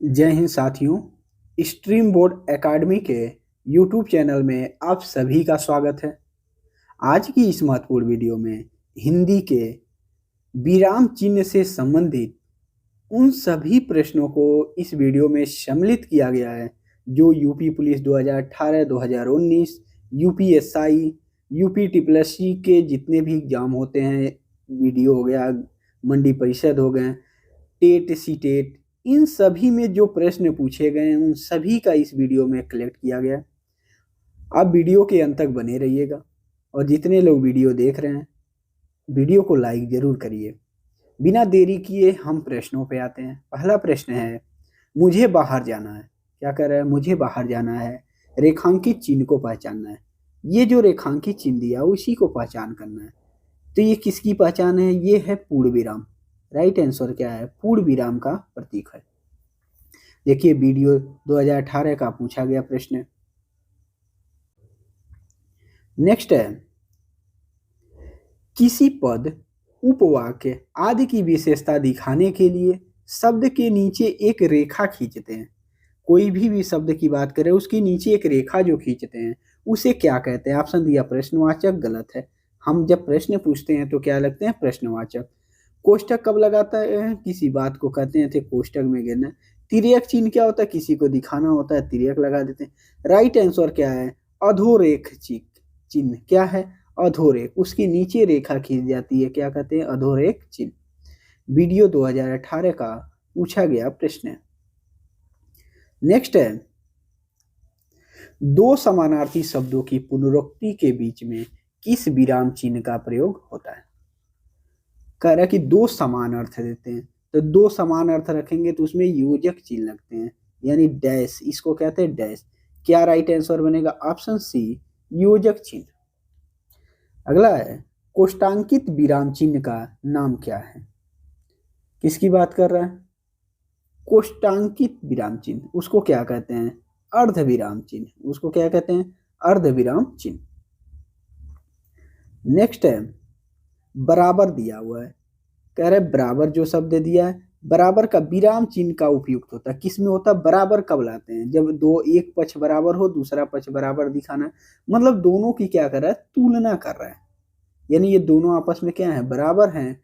जय हिंद साथियों। Stream board academy के यूट्यूब चैनल में आप सभी का स्वागत है। आज की इस महत्वपूर्ण वीडियो में हिंदी के विराम चिन्ह से संबंधित उन सभी प्रश्नों को इस वीडियो में सम्मिलित किया गया है जो UP police 2018-2019, UPSI, UP triple SC के जितने भी एग्जाम होते हैं, वीडियो हो गया, मंडी परिषद हो गए, टेट सीटेट, इन सभी में जो प्रश्न पूछे गए हैं उन सभी का इस वीडियो में कलेक्ट किया गया है। आप वीडियो के अंत तक बने रहिएगा और जितने लोग वीडियो देख रहे हैं वीडियो को लाइक जरूर करिए। बिना देरी किए हम प्रश्नों पे आते हैं। पहला प्रश्न है, मुझे बाहर जाना है। क्या कर रहा है? मुझे बाहर जाना है, रेखांकित चिन्ह को पहचानना है। ये जो रेखांकित चिन्ह दिया उसी को पहचान करना है। तो ये किसकी पहचान है? ये है पूर्ण विराम। राइट आंसर क्या है? पूर्ण विराम का प्रतीक है। देखिए वीडियो 2018 का पूछा गया प्रश्न। नेक्स्ट है, किसी पद, उपवाक्य आदि की विशेषता दिखाने के लिए शब्द के नीचे एक रेखा खींचते हैं। कोई भी शब्द की बात करें उसके नीचे एक रेखा जो खींचते हैं उसे क्या कहते हैं? ऑप्शन दिया प्रश्नवाचक, गलत है। हम जब प्रश्न पूछते हैं तो क्या लगते हैं? प्रश्नवाचक। कोष्टक कब लगाता है? किसी बात को कहते हैं थे कोष्टक में गिनना। तिर्यक चिन्ह क्या होता है? किसी को दिखाना होता है, तिर्यक लगा देते हैं। राइट आंसर क्या है? अधोरेख चिन्ह। क्या है? अधोरेख। उसके नीचे रेखा खींच जाती है, क्या कहते हैं? अधोरेख चिन्ह। वीडियो 2018 का पूछा गया प्रश्न है। नेक्स्ट है, दो समानार्थी शब्दों की पुनरुक्ति के बीच में किस विराम चिन्ह का प्रयोग होता है? कह रहा है कि दो समान अर्थ देते हैं, तो दो समान अर्थ रखेंगे तो उसमें योजक चिन्ह लगते हैं, यानी डैश। इसको कहते हैं डैश। क्या राइट आंसर बनेगा? ऑप्शन सी, योजक चिन्ह। अगला है, कोष्टांकित विराम चिन्ह का नाम क्या है? किसकी बात कर रहा है? कोष्टांकित विराम चिन्ह। उसको क्या कहते हैं? अर्ध विराम चिन्ह। उसको क्या कहते हैं? अर्ध विराम चिन्ह। नेक्स्ट है, बराबर दिया हुआ है। कह रहे बराबर जो शब्द दिया है, बराबर का विराम चिन्ह का उपयुक्त होता है। किस में होता है? बराबर कब लाते हैं? जब एक पक्ष बराबर हो, दूसरा पक्ष बराबर दिखाना, मतलब दोनों की क्या कर रहा है? तुलना कर रहा है। यानी ये दोनों आपस में क्या है? बराबर हैं।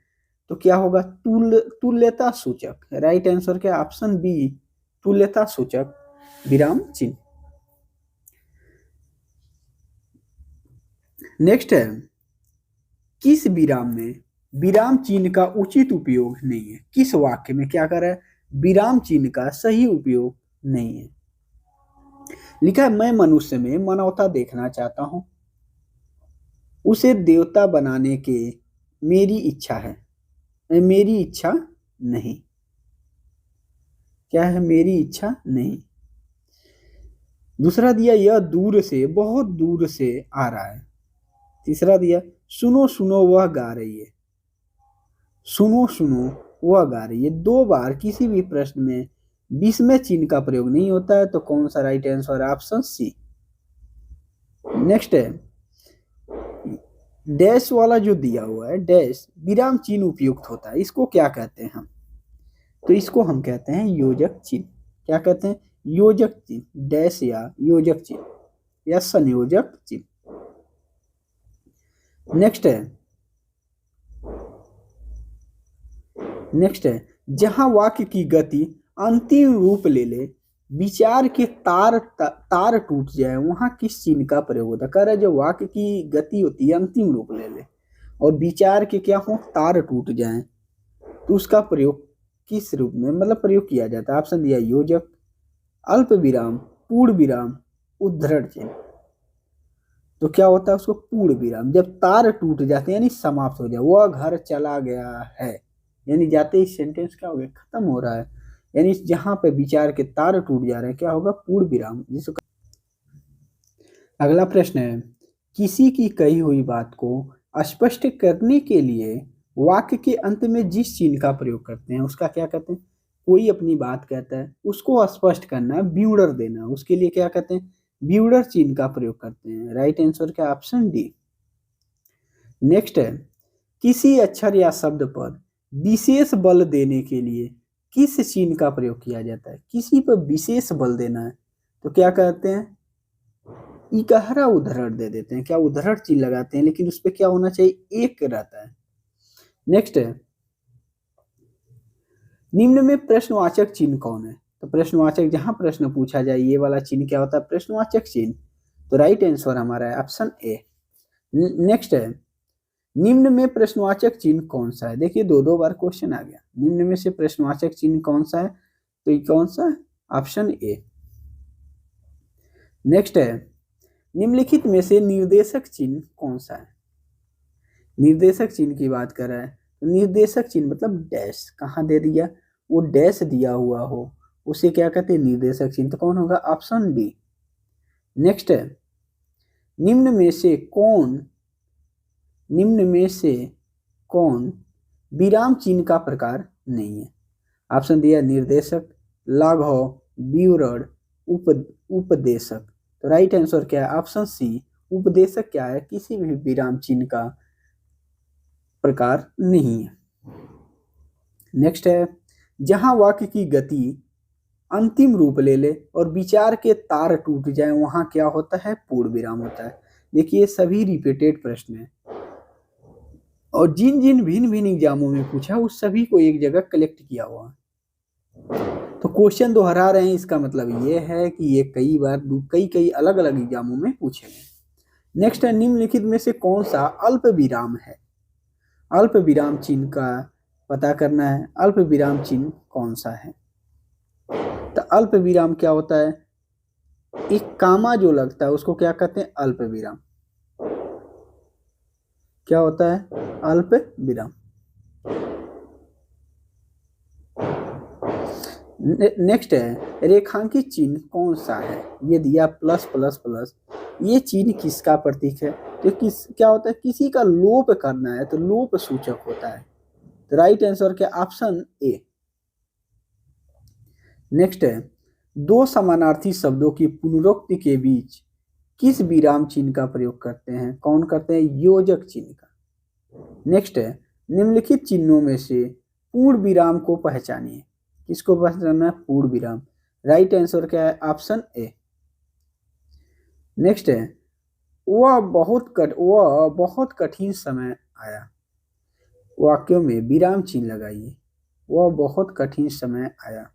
तो क्या होगा? तुल्यता सूचक। राइट आंसर क्या? ऑप्शन बी, तुल्यता सूचक विराम चिन्ह। नेक्स्ट है, किस विराम में विराम चिन्ह का उचित उपयोग नहीं है? किस वाक्य में क्या कर रहा है? विराम चिन्ह का सही उपयोग नहीं है। लिखा है, मैं मनुष्य में मानवता देखना चाहता हूं, उसे देवता बनाने के मेरी इच्छा है, मेरी इच्छा नहीं। क्या है? मेरी इच्छा नहीं। दूसरा दिया, यह दूर से, बहुत दूर से आ रहा है। तीसरा दिया, सुनो सुनो वह गा रही है। सुनो सुनो वह गा रही है। दो बार किसी भी प्रश्न में विस्मय चिन्ह का प्रयोग नहीं होता है, तो कौन सा right answer? Option C. Next है, डैश वाला जो दिया हुआ है, डैश विराम चिन्ह उपयुक्त होता है, इसको क्या कहते हैं हम? तो इसको हम कहते हैं योजक चिन्ह। क्या कहते हैं? योजक चिन्ह, डैश या योजक चिन्ह या संयोजक चिन्ह। नेक्स्ट है, जहां वाक्य की गति अंतिम रूप ले ले, विचार के तार टूट जाए, वहां किस चिन्ह का प्रयोग होता है? कह रहा है जो वाक्य की गति होती है अंतिम रूप ले ले और विचार के क्या हो? तार टूट जाए, तो उसका प्रयोग किस रूप में मतलब प्रयोग किया जाता है? ऑप्शन दिया, योजक, अल्प विराम, पूर्ण विराम, उद्धरण चिन्ह। तो क्या होता है? उसको पूर्ण विराम। जब तार टूट जाते हैं यानी समाप्त हो जाए, वह घर चला गया है, यानी जाते ही सेंटेंस क्या हो गया? खत्म हो रहा है। यानी जहां पे विचार के तार टूट जा रहे हैं, क्या होगा? पूर्ण विराम जिसको। अगला प्रश्न है, किसी की कही हुई बात को स्पष्ट करने के लिए वाक्य के अंत में जिस चिन्ह का प्रयोग करते हैं उसका क्या कहते हैं? कोई अपनी बात कहता है, उसको स्पष्ट करना, ब्यूडर देना, उसके लिए क्या कहते हैं? ब्यूडर चिन्ह का प्रयोग करते हैं। राइट आंसर क्या? Option D. नेक्स्ट है, किसी अक्षर या शब्द पर विशेष बल देने के लिए किस चिन्ह का प्रयोग किया जाता है? किसी पर विशेष बल देना है तो क्या कहते हैं? इकहरा उद्धरण दे देते हैं। क्या उद्धरण चिन्ह लगाते हैं, लेकिन उस पर क्या होना चाहिए? एक रहता है। नेक्स्ट है, निम्न में प्रश्नवाचक चिन्ह कौन है? तो प्रश्नवाचक, जहां प्रश्न पूछा जाए ये वाला चिन्ह क्या होता है? प्रश्नवाचक चिन्ह। तो राइट आंसर हमारा है ऑप्शन ए। नेक्स्ट है, निम्न में प्रश्नवाचक चिन्ह कौन सा है? देखिए दो दो बार क्वेश्चन आ गया। निम्न में से प्रश्नवाचक चिन्ह कौन सा है? तो ये कौन सा है? Option A. नेक्स्ट है, निम्नलिखित में से निर्देशक चिन्ह कौन सा है? निर्देशक चिन्ह की बात कर रहा है तो निर्देशक चिन्ह मतलब डैश, कहाँ दे दिया? वो डैश दिया हुआ हो उसे क्या कहते हैं? निर्देशक चिन्ह। तो कौन होगा? Option D. नेक्स्ट है, निम्न में से कौन विराम चिन्ह का प्रकार नहीं है? ऑप्शन दिया निर्देशक, लाघव, विवरण, उपदेशक। तो राइट आंसर क्या है? Option C. उपदेशक क्या है? किसी भी विराम चिन्ह का प्रकार नहीं है। नेक्स्ट है, जहां वाक्य की गति अंतिम रूप ले ले और विचार के तार टूट जाए वहां क्या होता है? पूर्ण विराम होता है। देखिए सभी रिपीटेड प्रश्न है और जिन जिन भिन्न भिन्न एग्जामों में पूछा उस सभी को एक जगह कलेक्ट किया हुआ है। तो क्वेश्चन दोहरा रहे हैं, इसका मतलब ये है कि ये कई बार कई अलग अलग एग्जामों में पूछे गए। नेक्स्ट है, निम्नलिखित में से कौन सा अल्प विराम है? अल्प विराम चिन्ह का पता करना है। अल्प विराम चिन्ह कौन सा है? तो अल्प विराम क्या होता है? एक कामा जो लगता है उसको क्या कहते हैं? अल्प विराम। क्या होता है? अल्प विराम। नेक्स्ट है, रेखांकित चिन्ह कौन सा है? ये दिया प्लस प्लस प्लस, ये चिन्ह किसका प्रतीक है? तो क्या होता है? किसी का लोप करना है तो लोप सूचक होता है। तो राइट आंसर क्या? Option A. नेक्स्ट है, दो समानार्थी शब्दों की पुनरुक्ति के बीच किस विराम चिन्ह का प्रयोग करते हैं? कौन करते हैं? योजक चिन्ह का। नेक्स्ट है, निम्नलिखित चिन्हों में से पूर्ण विराम को पहचानिए। किसको पहचानना है? पूर्ण विराम। राइट आंसर क्या है? Option A. नेक्स्ट है, वह बहुत कठिन समय आया। वाक्यों में विराम चिन्ह लगाइए। वह बहुत कठिन समय आया।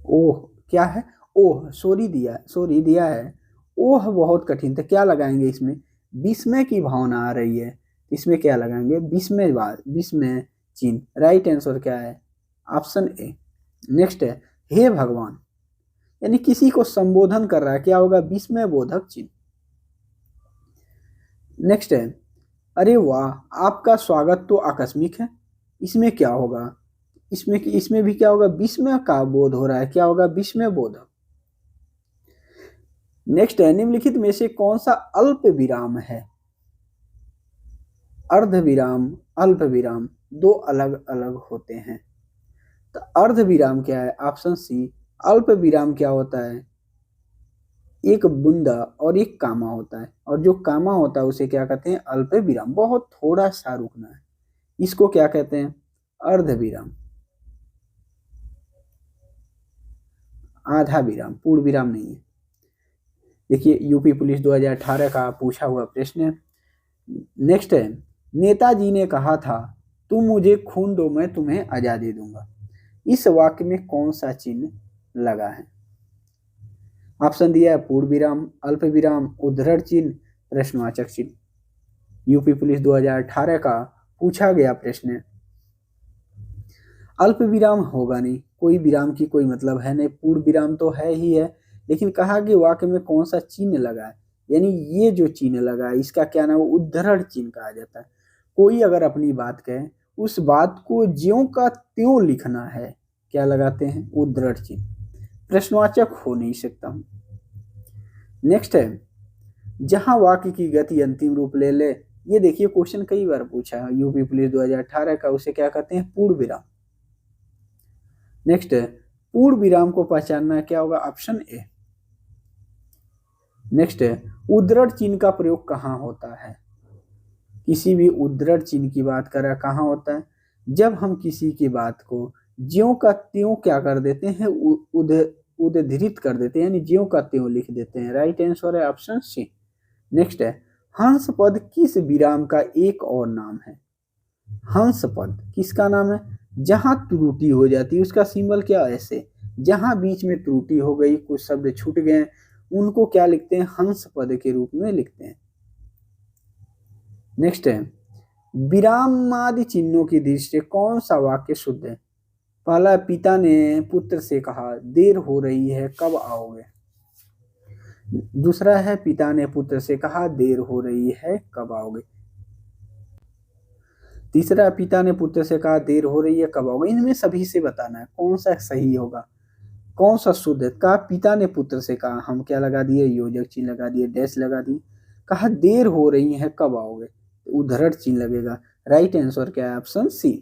ओह क्या है? ओह सॉरी दिया है। ओह बहुत कठिन, तो क्या लगाएंगे इसमें? विस्मय की भावना आ रही है, इसमें क्या लगाएंगे? विस्मय चिन्ह। राइट आंसर क्या है? Option A. नेक्स्ट है, हे भगवान, यानी किसी को संबोधन कर रहा है, क्या होगा? विस्मय बोधक चिन्ह। नेक्स्ट है, अरे वाह आपका स्वागत तो आकस्मिक है। इसमें क्या होगा? इसमें भी क्या होगा? विस्मय का बोध हो रहा है, क्या होगा? विस्मय बोधक। नेक्स्ट है, निम्नलिखित में से कौन सा अल्प विराम है? अर्ध विराम, अल्प विराम दो अलग अलग होते हैं। तो अर्ध विराम क्या है? Option C. अल्प विराम क्या होता है? एक बूंदा और एक कामा होता है, और जो कामा होता है उसे क्या कहते हैं? अल्प विराम। बहुत थोड़ा सा रुकना है, इसको क्या कहते हैं? अर्ध विराम। आधा विराम, पूर्ण विराम नहीं है। देखिए यूपी पुलिस 2018 का पूछा हुआ प्रश्न है। नेक्स्ट है, नेताजी ने कहा था तुम मुझे खून दो मैं तुम्हें आजादी दूंगा। इस वाक्य में कौन सा चिन्ह लगा है? ऑप्शन दिया है पूर्ण विराम, अल्प विराम, उद्धरण चिन्ह, प्रश्नवाचक चिन्ह। यूपी पुलिस 2018 का पूछा गया प्रश्न है। अल्प विराम होगा नहीं, कोई विराम की कोई मतलब है नहीं, पूर्ण विराम तो है ही है, लेकिन कहा कि वाक्य में कौन सा चिन्ह लगा है, यानी ये जो चिन्ह लगा है इसका क्या नाम है? उद्धरण चिन्ह कहा जाता है। कोई अगर अपनी बात कहे उस बात को ज्यों का त्यों लिखना है, क्या लगाते हैं? उद्धरण चिन्ह। प्रश्नवाचक हो नहीं सकता। नेक्स्ट है, जहां वाक्य की गति अंतिम रूप ले ले, ये देखिए क्वेश्चन कई बार पूछा है यूपी पुलिस 2018 का, उसे क्या कहते हैं? पूर्ण विराम। नेक्स्ट है, पूर्ण विराम को पहचानना है, क्या होगा? Option A. नेक्स्ट है, उद्धरण चिन्ह का प्रयोग कहाँ होता है? किसी भी उद्धरण चिन्ह की बात कर रहा है, कहाँ होता है? जब हम किसी की बात को ज्यों का त्यों क्या कर देते हैं, उद्धृत कर देते हैं, यानी ज्यों का त्यों लिख देते हैं। राइट आंसर है ऑप्शन सी। नेक्स्ट है, हंस पद किस विराम का एक और नाम है? हंस पद किसका नाम है? जहां त्रुटि हो जाती है उसका सिंबल क्या है? ऐसे जहां बीच में त्रुटि हो गई, कुछ शब्द छूट गए, उनको क्या लिखते हैं? हंस पद के रूप में लिखते हैं। नेक्स्ट है, विरामादि चिन्हों की दृष्टि से कौन सा वाक्य शुद्ध है? पहला, पिता ने पुत्र से कहा देर हो रही है कब आओगे। दूसरा है, पिता ने पुत्र से कहा देर हो रही है कब आओगे। तीसरा, पिता ने पुत्र से कहा देर हो रही है कब आओगे। इनमें सभी से बताना है कौन सा सही होगा, कौन सा शुद्ध है। कहा पिता ने पुत्र से कहा, हम क्या लगा दिए? योजक चिन्ह लगा दिए, डैश लगा दिए। कहा देर हो रही है कब आओगे, तो उद्धरण चिन्ह लगेगा। राइट आंसर क्या है? Option C.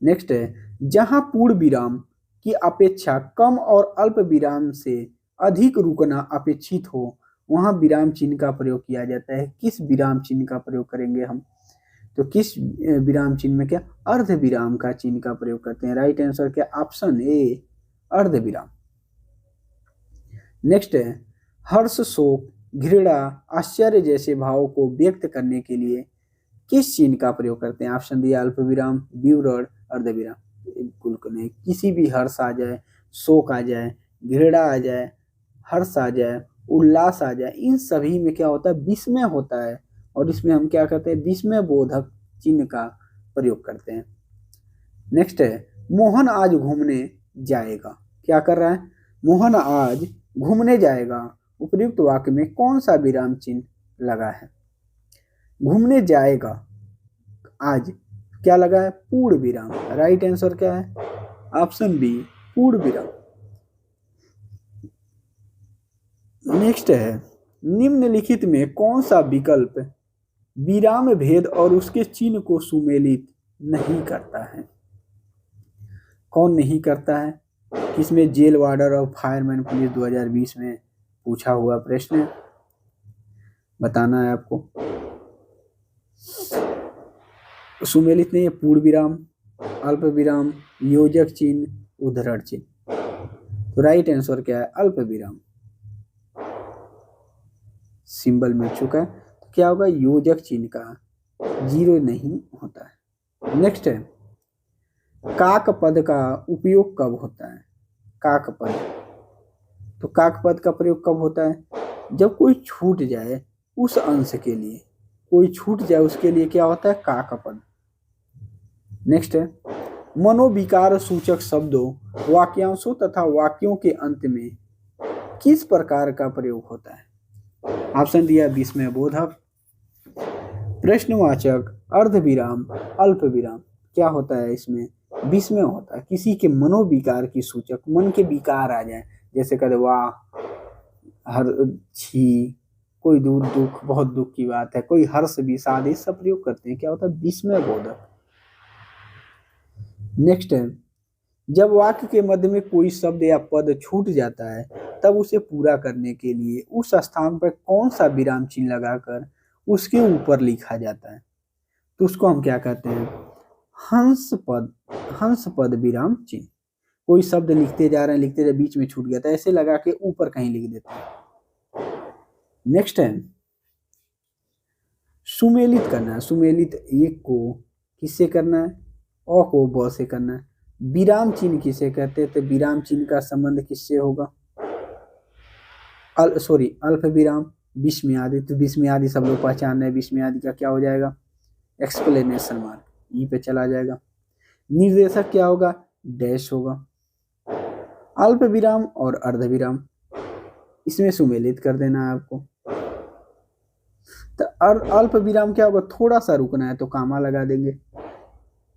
नेक्स्ट है, जहां पूर्ण विराम की अपेक्षा कम और अल्प विराम से अधिक रुकना अपेक्षित हो, वहां विराम चिन्ह का प्रयोग किया जाता है। किस विराम चिन्ह का प्रयोग करेंगे हम? तो किस विराम चिन्ह में क्या? अर्ध विराम का चिन्ह का प्रयोग करते हैं। राइट आंसर क्या? ऑप्शन ए, अर्ध विराम। नेक्स्ट है, हर्ष, शोक, घृणा, आश्चर्य जैसे भावों को व्यक्त करने के लिए किस चिन्ह का प्रयोग करते हैं? ऑप्शन दिया अल्प विराम, विवरण, अर्ध विराम। बिल्कुल नहीं, किसी भी हर्ष आ जाए, शोक आ जाए, घृणा आ जाए, हर्ष आ जाए, उल्लास आ जाए, इन सभी में क्या होता है? विस्मय होता है, और इसमें हम क्या करते हैं? विस्मय बोधक चिन्ह का प्रयोग करते हैं। नेक्स्ट है, मोहन आज घूमने जाएगा। क्या कर रहा है? मोहन आज घूमने जाएगा। उपयुक्त वाक्य में कौन सा विराम चिन्ह लगा है? घूमने जाएगा, आज क्या लगा है? पूर्ण विराम। राइट आंसर क्या है? ऑप्शन बी, पूर्ण विराम। नेक्स्ट है, निम्नलिखित में कौन सा विकल्प विराम भेद और उसके चिन्ह को सुमेलित नहीं करता है? कौन नहीं करता है? किसमें? जेल वार्डर और फायरमैन पुलिस 2020 में पूछा हुआ प्रश्न है, बताना है आपको। सुमेलित नहीं है, पूर्ण विराम, अल्प विराम, योजक चिन्ह, उद्धरण चिन्ह। तो राइट आंसर क्या है? अल्प विराम। सिंबल मिल चुका है, तो क्या होगा? योजक चिन्ह का जीरो नहीं होता है। नेक्स्ट है, काक पद का उपयोग कब होता है? काक पद, तो काक पद का प्रयोग कब होता है? जब कोई छूट जाए उस अंश के लिए, कोई छूट जाए उसके लिए क्या होता है? काक पद। नेक्स्ट है, मनोविकार सूचक शब्दों, वाक्यांशों तथा वाक्यों के अंत में किस प्रकार का प्रयोग होता है? ऑप्शन दिया विस्मय बोधक, प्रश्नवाचक, अर्ध विराम, अल्प विराम। क्या होता है इसमें? विस्मय होता है। किसी के मनोविकार की सूचक, मन के विकार आ जाए, जैसे कहते वाह, हर, छी, कोई दूर दुख, बहुत दुख की बात है, कोई हर्ष, विषाद, ये सब प्रयोग करते हैं। क्या होता है? विस्मय बोधक। नेक्स्ट है, जब वाक्य के मध्य में कोई शब्द या पद छूट जाता है, तब उसे पूरा करने के लिए उस स्थान पर कौन सा विराम चिन्ह लगाकर उसके ऊपर लिखा जाता है? तो उसको हम क्या कहते हैं? हंस पद विराम चिन्ह। कोई शब्द लिखते जा रहे हैं, लिखते जा बीच में छूट गया था, ऐसे लगा के ऊपर कहीं लिख देते हैं। नेक्स्ट है, सुमेलित करना है। सुमेलित एक को किससे करना है? अ को ब से करना है। विराम चिन्ह किसे कहते हैं? तो विराम चिन्ह का संबंध किससे होगा? अल्प विराम, विस्मयादि। तो विस्मयादि सब लोग पहचान रहे हैं, विस्मयादि का क्या हो जाएगा? एक्सप्लेनेशन मार्क, ई पे चला जाएगा। निर्देशक क्या होगा? डैश होगा। अल्प विराम और अर्ध विराम, इसमें सुमेलित कर देना है आपको। तो अल्प विराम क्या होगा? थोड़ा सा रुकना है तो कामा लगा देंगे।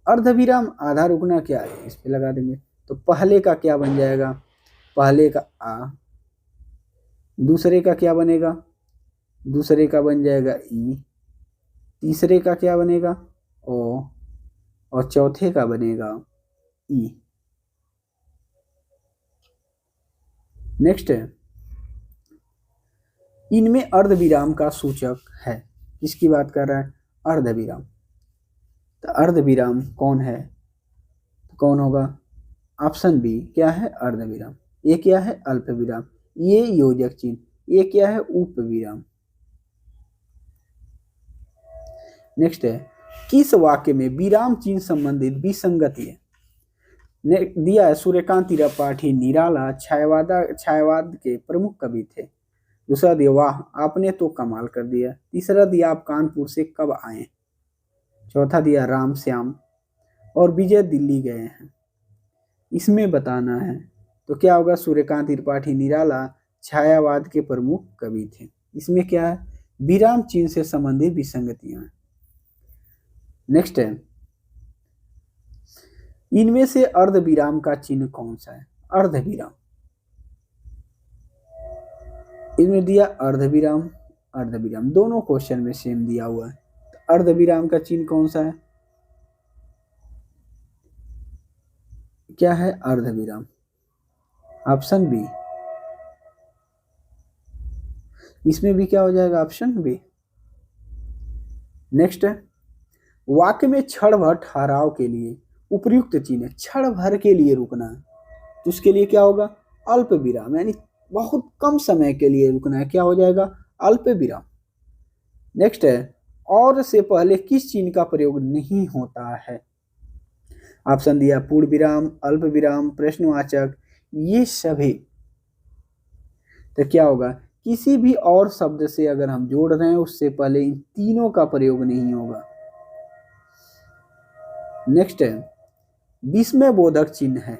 अर्ध विराम आधा रुकना, क्या है? इस पे लगा देंगे। तो पहले का क्या बन जाएगा? पहले का आ, दूसरे का क्या बनेगा? दूसरे का बन जाएगा ई, तीसरे का क्या बनेगा? ओ, और चौथे का बनेगा ई। नेक्स्ट है, इनमें अर्ध विराम का सूचक है। किसकी बात कर रहा है? अर्ध विराम। तो अर्ध विराम कौन है? कौन होगा? ऑप्शन बी क्या है? अर्धविराम। ये क्या है? अल्प विराम। ये योजक चिन्ह। ये क्या है? उप विराम। नेक्स्ट है, किस वाक्य में विराम चिन्ह संबंधित विसंगति है? दिया है सूर्यकांत त्रिपाठी निराला छायावाद के प्रमुख कवि थे। दूसरा दिया, वाह आपने तो कमाल कर दिया। तीसरा दिया, आप कानपुर से कब आए। चौथा दिया, राम श्याम और विजय दिल्ली गए हैं। इसमें बताना है तो क्या होगा? सूर्यकांत त्रिपाठी निराला छायावाद के प्रमुख कवि थे। इसमें क्या है? विराम चिन्ह से संबंधित विसंगतियां। नेक्स्ट है, इनमें से अर्धविराम का चिन्ह कौन सा है? अर्धविराम। इनमें दिया अर्धविराम, अर्धविराम दोनों क्वेश्चन में सेम दिया हुआ है। तो अर्धविराम का चिन्ह कौन सा है? क्या है? अर्धविराम। Option B. इसमें भी क्या हो जाएगा? Option B. नेक्स्ट है, वाक्य में क्षण भर ठहराव के लिए उपयुक्त चिन्ह, क्षण भर के लिए रुकना है तो उसके लिए क्या होगा? अल्प विराम, यानी बहुत कम समय के लिए रुकना है। क्या हो जाएगा? अल्प विराम। नेक्स्ट है, और से पहले किस चिन्ह का प्रयोग नहीं होता है? ऑप्शन दिया, पूर्ण विराम, अल्प विराम, प्रश्नवाचक, ये सभी। तो क्या होगा? किसी भी और शब्द से अगर हम जोड़ रहे हैं उससे पहले इन तीनों का प्रयोग नहीं होगा। नेक्स्ट है, विस्मय बोधक चिन्ह है।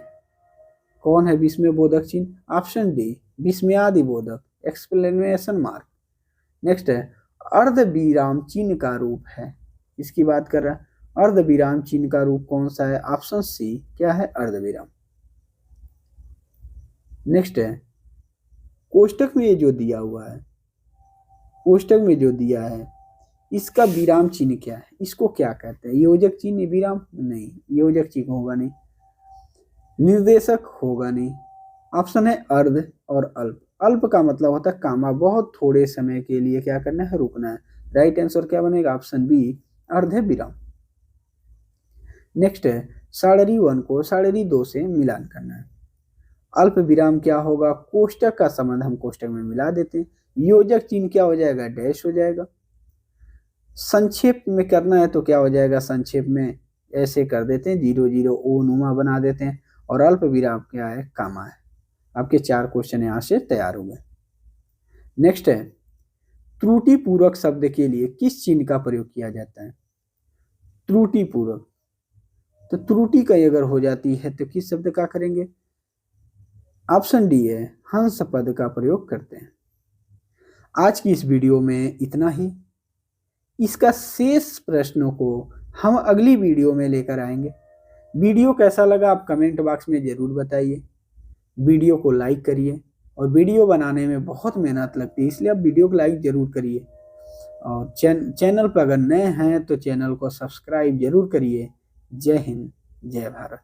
कौन है विस्मय बोधक चिन्ह? ऑप्शन डी, विस्मयादि बोधक, एक्सक्लेमेशन मार्क। नेक्स्ट है, अर्ध विराम चिन्ह का रूप है। इसकी बात कर रहा है। अर्ध विराम चिन्ह का रूप कौन सा है? ऑप्शन सी, क्या है? अर्ध विराम। नेक्स्ट है, कोष्टक में ये जो दिया हुआ है, कोष्टक में जो दिया है इसका विराम चिन्ह क्या है? इसको क्या कहते हैं? योजक चिन्ह, विराम नहीं, योजक चिन्ह होगा नहीं, निर्देशक होगा नहीं। ऑप्शन है अर्ध और अल्प। अल्प का मतलब होता है कामा, बहुत थोड़े समय के लिए क्या करना है? रुकना है। राइट आंसर क्या बनेगा? ऑप्शन बी, अर्ध विराम। नेक्स्ट है, साड़री 1 को साड़री 2 से मिलान करना है। अल्प विराम क्या होगा? कोष्टक का संबंध हम कोष्टक में मिला देते हैं। योजक चिन्ह क्या हो जाएगा? डैश हो जाएगा। संक्षेप में करना है तो क्या हो जाएगा? संक्षेप में ऐसे कर देते हैं, 0 0 ओ नुमा बना देते हैं। और अल्प विराम क्या है? कामा है। आपके 4 क्वेश्चन यहाँ से तैयार हो गए। नेक्स्ट है, त्रुटि पूर्वक शब्द के लिए किस चिन्ह का प्रयोग किया जाता है? त्रुटि पूर्वक, तो त्रुटि का अगर हो जाती है तो किस शब्द का करेंगे? ऑप्शन डी है, हंस पद का प्रयोग करते हैं। आज की इस वीडियो में इतना ही। इसका शेष प्रश्नों को हम अगली वीडियो में लेकर आएंगे। वीडियो कैसा लगा आप कमेंट बॉक्स में जरूर बताइए। वीडियो को लाइक करिए, और वीडियो बनाने में बहुत मेहनत लगती है, इसलिए आप वीडियो को लाइक जरूर करिए। और चैनल पर अगर नए हैं तो चैनल को सब्सक्राइब जरूर करिए। जय हिंद, जय भारत।